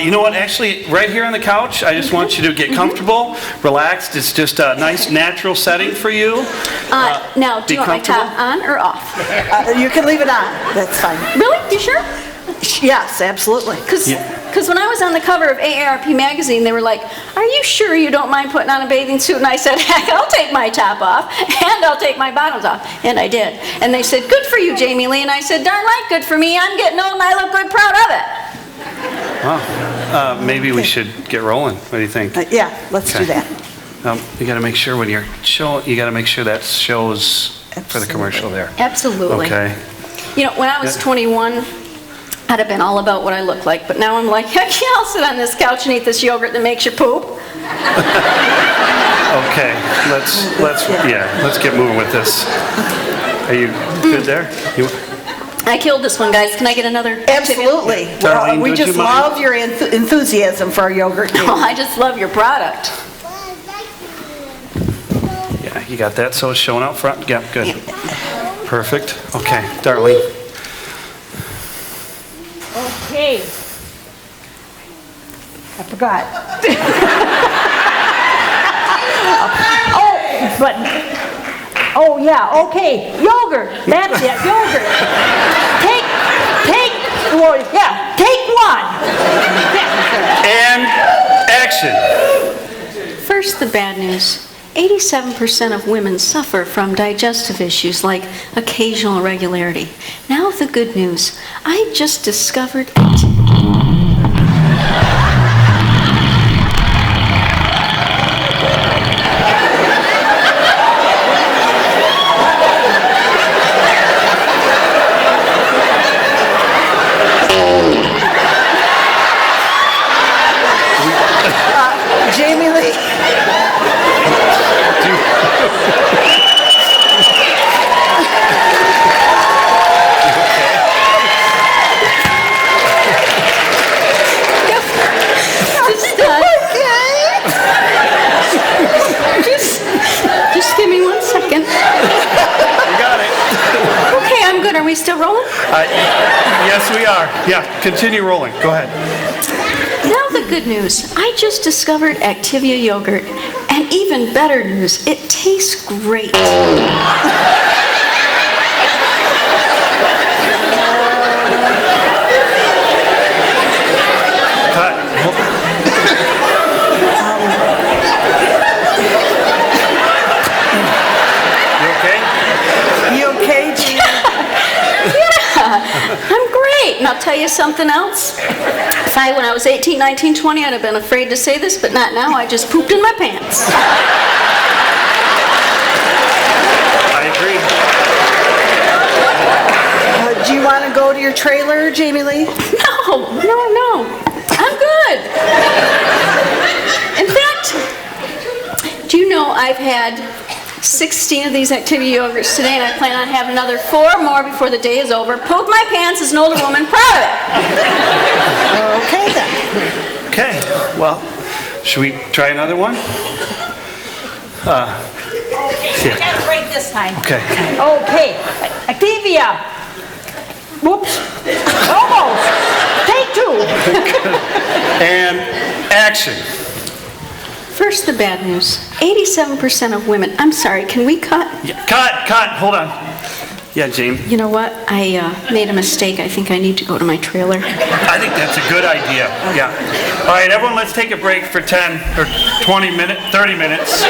You know what? Actually, right here on the couch, I just want you to get comfortable, relaxed. It's just a nice, natural setting for you.
Now, do you want my top on or off?
You can leave it on. That's fine.
Really? You sure?
Yes, absolutely.
Because when I was on the cover of AARP magazine, they were like, "Are you sure you don't mind putting on a bathing suit?" And I said, "Heck, I'll take my top off, and I'll take my bottoms off." And I did. And they said, "Good for you, Jamie Lee." And I said, "Darn right, good for me. I'm getting old and I look good, proud of it."
Well, maybe we should get rolling. What do you think?
Yeah, let's do that.
You got to make sure when you're you got to make sure that shows for the commercial there.
Absolutely.
Okay.
You know, when I was 21, I'd have been all about what I look like, but now I'm like, heck yeah, I'll sit on this couch and eat this yogurt that makes you poop.
Okay, let's get moving with this. Are you good there?
I killed this one, guys. Can I get another?
Absolutely.
Darlene,
We
would
just
you mind?
love your enthusiasm for our yogurt.
Oh, I just love your product.
Yeah, you got that. So it's showing out front. Yeah, good. Perfect. Okay, Darlene.
Okay.
I forgot.
Oh yeah, okay. Yogurt. That's it, yogurt. Take one.
And action.
First, the bad news. 87% of women suffer from digestive issues like occasional irregularity. Now the good news. I just discovered
Jamie Lee.
Just give me 1 second.
You got it.
Okay, I'm good. Are we still rolling?
Yes, we are. Yeah, continue rolling. Go ahead.
Now the good news. I just discovered Activia yogurt. And even better news, it tastes great.
You okay, Gina?
tell you something else? When I was 18, 19, 20, I'd have been afraid to say this, but not now. I just pooped in my pants.
I agree.
Do you want to go to your trailer, Jamie Lee?
No. I'm good. In fact, do you know I've had 16 of these activity yogurts today, and I plan on having another 4 more before the day is over. Pooped my pants as an older woman, proud of it.
Okay, then.
Okay, well, should we try another one?
Okay, got a break this time.
Okay.
Okay, Activia. Whoops. Almost. Take 2.
And action.
First, the bad news. 87% of women. I'm sorry, can we cut?
Yeah, cut, hold on. Yeah, Jamie.
You know what? I made a mistake. I think I need to go to my trailer.
I think that's a good idea. Yeah. All right, everyone, let's take a break for 10 or 20 minutes, 30 minutes.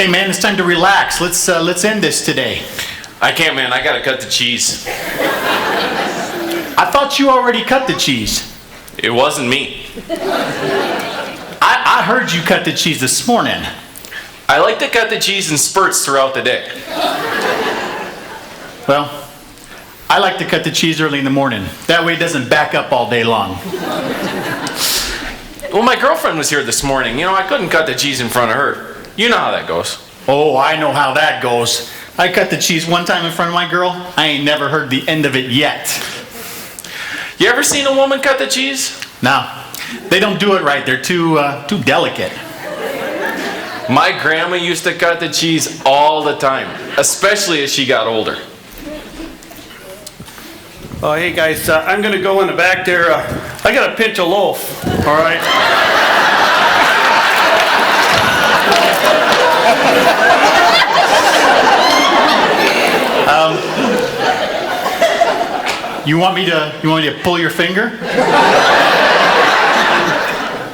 Hey man, it's time to relax. Let's end this today.
I can't, man. I gotta cut the cheese.
I thought you already cut the cheese.
It wasn't me.
I heard you cut the cheese this morning.
I like to cut the cheese in spurts throughout the day.
Well, I like to cut the cheese early in the morning. That way it doesn't back up all day long.
Well, my girlfriend was here this morning. You know, I couldn't cut the cheese in front of her. You know how that goes.
Oh, I know how that goes. I cut the cheese one time in front of my girl. I ain't never heard the end of it yet.
You ever seen a woman cut the cheese?
No, they don't do it right. They're too delicate.
My grandma used to cut the cheese all the time, especially as she got older.
Oh, hey guys, I'm gonna go in the back there. I gotta pinch a loaf, all right?
You want me to pull your finger?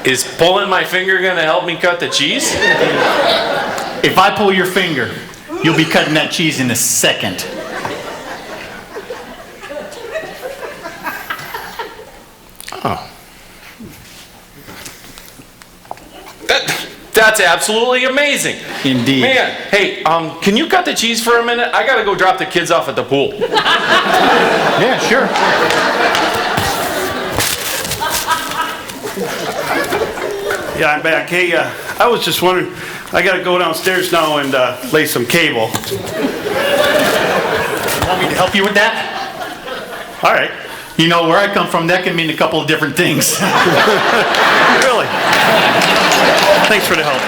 Is pulling my finger gonna help me cut the cheese?
If I pull your finger, you'll be cutting that cheese in a second.
Oh. That's absolutely amazing.
Indeed.
Man, hey, can you cut the cheese for a minute? I gotta go drop the kids off at the pool.
Yeah, sure.
Yeah, I'm back. Hey, I was just wondering, I gotta go downstairs now and lay some cable.
Want me to help you with that?
All right.
You know, where I come from, that can mean a couple of different things.
Really? Thanks for the help.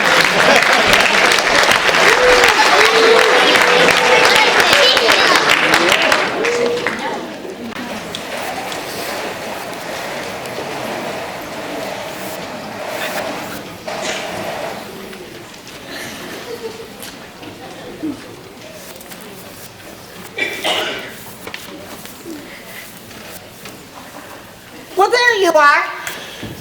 Well, there you are.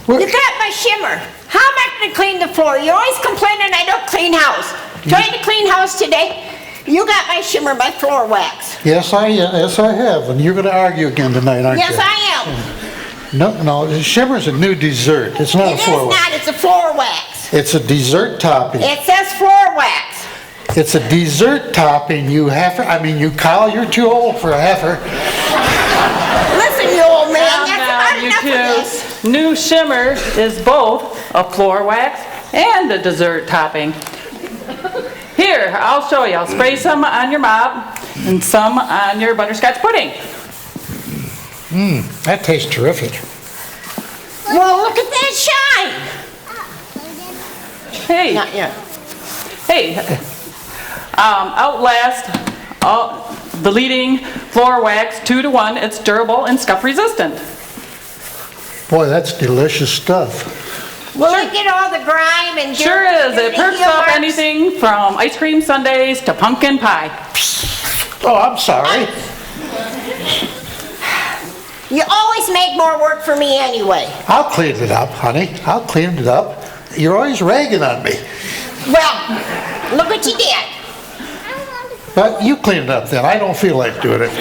You got my shimmer. How am I going to clean the floor? You're always complaining I don't clean house. Trying to clean house today. You got my shimmer, my floor wax.
Yes, I have, and you're going to argue again tonight, aren't
Yes,
you?
I am.
No, shimmer's a new dessert. It's not a floor
It is
wax.
not. It's a floor wax.
It's a dessert topping.
It says floor wax.
It's a dessert topping. You heifer. I mean, you Kyle, you're too old for a heifer.
Listen, you old man. That's about
You
enough of
two,
this.
new shimmer is both a floor wax and a dessert topping. Here, I'll show you. I'll spray some on your mop and some on your butterscotch pudding.
That tastes terrific.
Well, look at that shine.
Hey.
Not yet.
Hey. Outlast the leading floor wax 2-to-1. It's durable and scuff resistant.
Boy, that's delicious stuff.
Will it get all the grime and dirt?
Sure is. It
dirty
perks
heel
up
marks?
anything from ice cream sundaes to pumpkin pie.
Oh, I'm sorry.
You always make more work for me anyway.
I'll clean it up, honey. I'll clean it up. You're always ragging on me.
Well, look what you did.
But you clean it up then. I don't feel like doing it.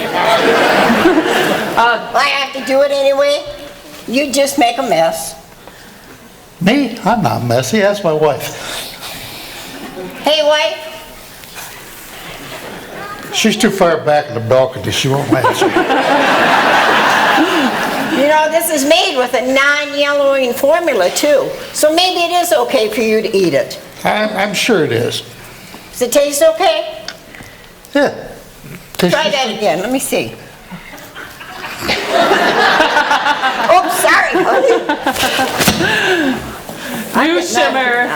I have to do it anyway. You just make a mess.
Me? I'm not messy. That's my wife.
Hey, wife.
She's too far back in the balcony. She won't answer.
You know, this is made with a non-yellowing formula, too. So maybe it is okay for you to eat it.
I'm sure it is.
Does it taste okay?
Yeah.
Try that again. Let me see. Oh, sorry, honey.
New shimmer,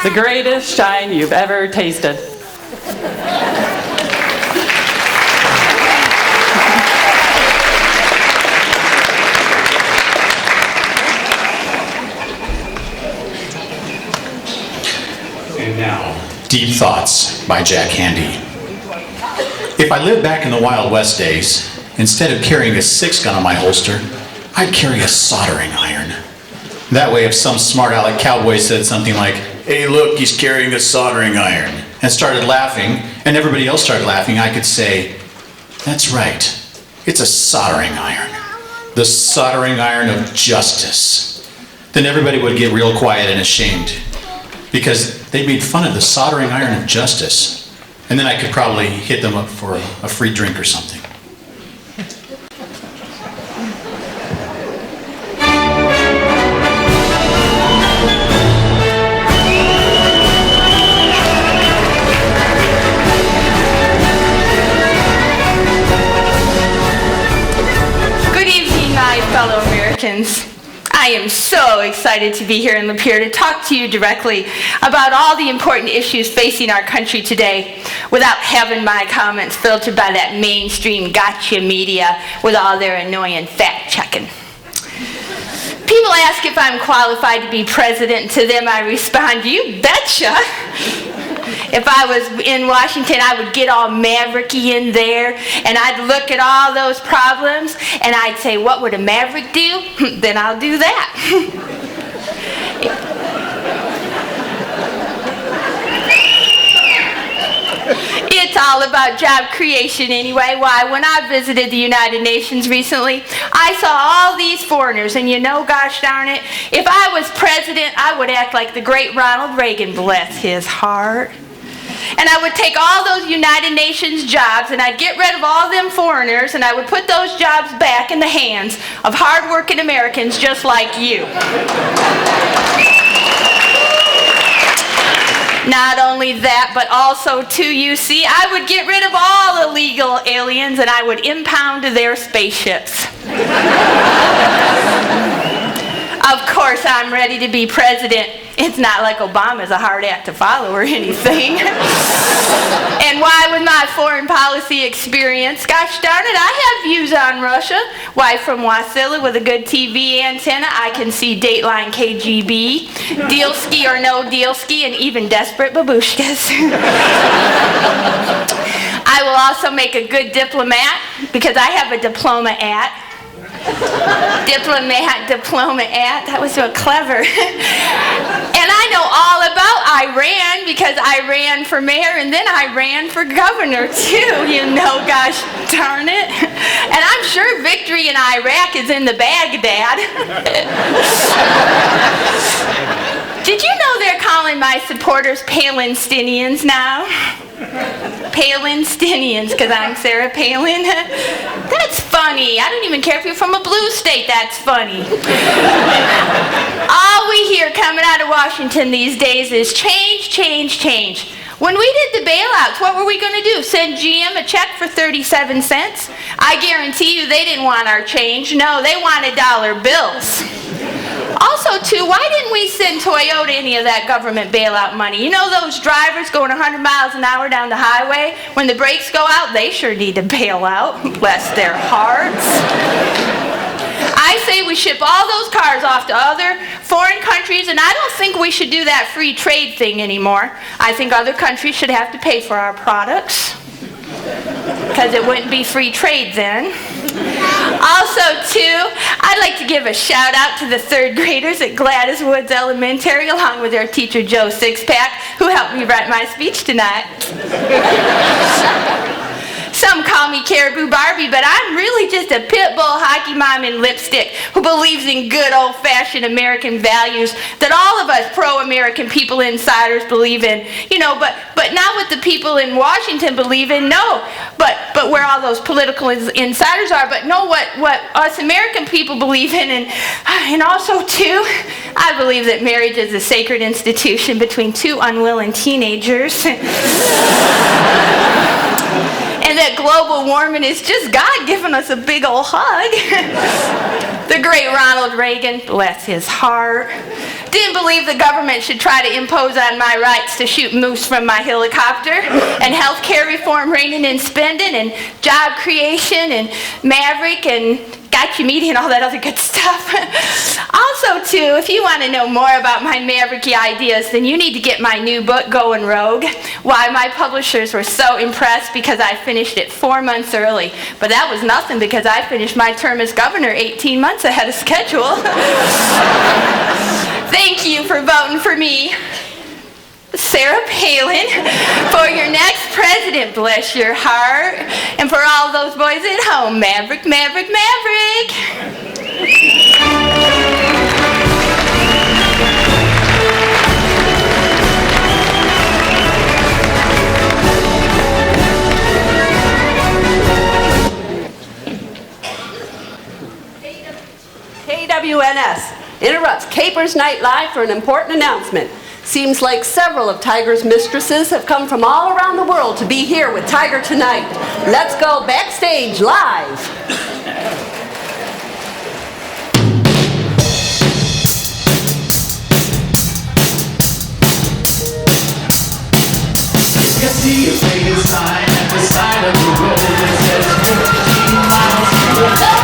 the greatest shine you've ever tasted.
And now, Deep Thoughts by Jack Handey. If I lived back in the Wild West days, instead of carrying a 6-gun on my holster, I'd carry a soldering iron. That way, if some smart aleck cowboy said something like, "Hey, look, he's carrying a soldering iron," and started laughing, and everybody else started laughing, I could say, that's right, it's a soldering iron. The soldering iron of justice. Then everybody would get real quiet and ashamed because they made fun of the soldering iron of justice. And then I could probably hit them up for a free drink or something.
Fellow Americans, I am so excited to be here in Lapeer to talk to you directly about all the important issues facing our country today without having my comments filtered by that mainstream gotcha media with all their annoying fact-checking. People ask if I'm qualified to be president, and to them I respond, you betcha. If I was in Washington, I would get all mavericky in there, and I'd look at all those problems, and I'd say, what would a maverick do? Then I'll do that. It's all about job creation anyway. Why, when I visited the United Nations recently, I saw all these foreigners, and you know, gosh darn it, if I was president, I would act like the great Ronald Reagan, bless his heart. And I would take all those United Nations jobs and I'd get rid of all them foreigners and I would put those jobs back in the hands of hard-working Americans just like you. Not only that, but also too, you see, I would get rid of all illegal aliens and I would impound their spaceships. Of course, I'm ready to be president. It's not like Obama's a hard act to follow or anything. And why, with my foreign policy experience, gosh darn it, I have views on Russia. Why, from Wasilla with a good TV antenna, I can see Dateline KGB, Dealski or no Dealski, and even Desperate Babushkas. I will also make a good diplomat because I have a diploma at. Diploma at, that was so clever. And I know all about Iran because I ran for mayor and then I ran for governor too, you know, gosh darn it. And I'm sure victory in Iraq is in the Baghdad. Did you know they're calling my supporters Palestinians now? Palestinians, because I'm Sarah Palin. That's funny. I don't even care if you're from a blue state, that's funny. All we hear coming out of Washington these days is change, change, change. When we did the bailouts, what were we going to do? Send GM a check for 37 cents? I guarantee you they didn't want our change. No, they wanted dollar bills. Also, too, why didn't we send Toyota any of that government bailout money? You know those drivers going 100 miles an hour down the highway? When the brakes go out, they sure need to bail out. Bless their hearts. I say we ship all those cars off to other foreign countries, and I don't think we should do that free trade thing anymore. I think other countries should have to pay for our products, because it wouldn't be free trade then. Also, too, I'd like to give a shout out to the third graders at Gladys Woods Elementary, along with their teacher Joe Sixpack, who helped me write my speech tonight. Some call me Caribou Barbie, but I'm really just a pit bull hockey mom in lipstick who believes in good old-fashioned American values that all of us pro-American people insiders believe in. You know, but not what the people in Washington believe in, no. But where all those political insiders are, but know what us American people believe in. And also, too, I believe that marriage is a sacred institution between two unwilling teenagers. And that global warming is just God giving us a big old hug. The great Ronald Reagan, bless his heart, didn't believe the government should try to impose on my rights to shoot moose from my helicopter, and health care reform, reigning in spending, and job creation, and Maverick, and gotcha media, and all that other good stuff. Also, too, if you want to know more about my mavericky ideas, then you need to get my new book, Going Rogue. Why, my publishers were so impressed because I finished it 4 months early. But that was nothing because I finished my term as governor 18 months ahead of schedule. Thank you for voting for me. Sarah Palin, for your next president, bless your heart. And for all those boys at home, Maverick, Maverick, Maverick.
KWNS interrupts Kapers Night Live for an important announcement. Seems like several of Tiger's mistresses have come from all around the world to be here with Tiger tonight. Let's go backstage live.
You see a big sign at the side of the road that says 15 miles to go.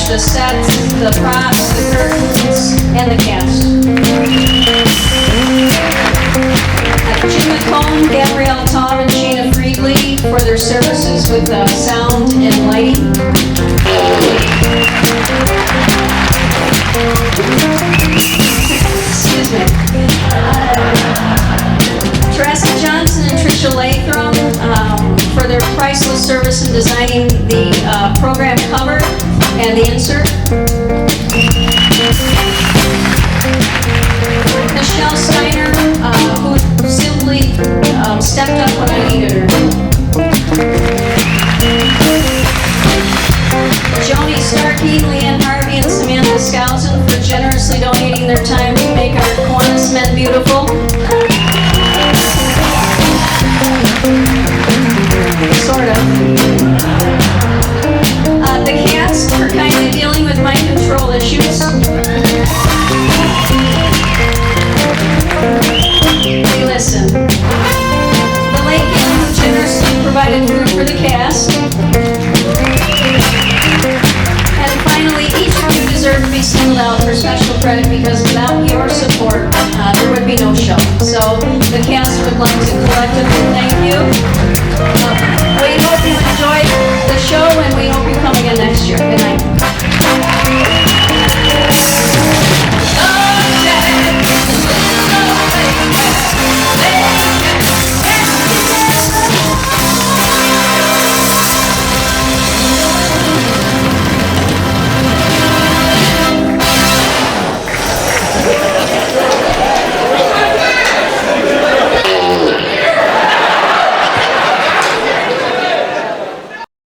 The sets, the props, the curtains, and the cast. Jim McComb, Gabrielle Taub, and Sheena Friedley for their services with sound and lighting. Excuse me. Teresa Johnson and Tricia Lathram for their priceless service in designing the program cover and the insert.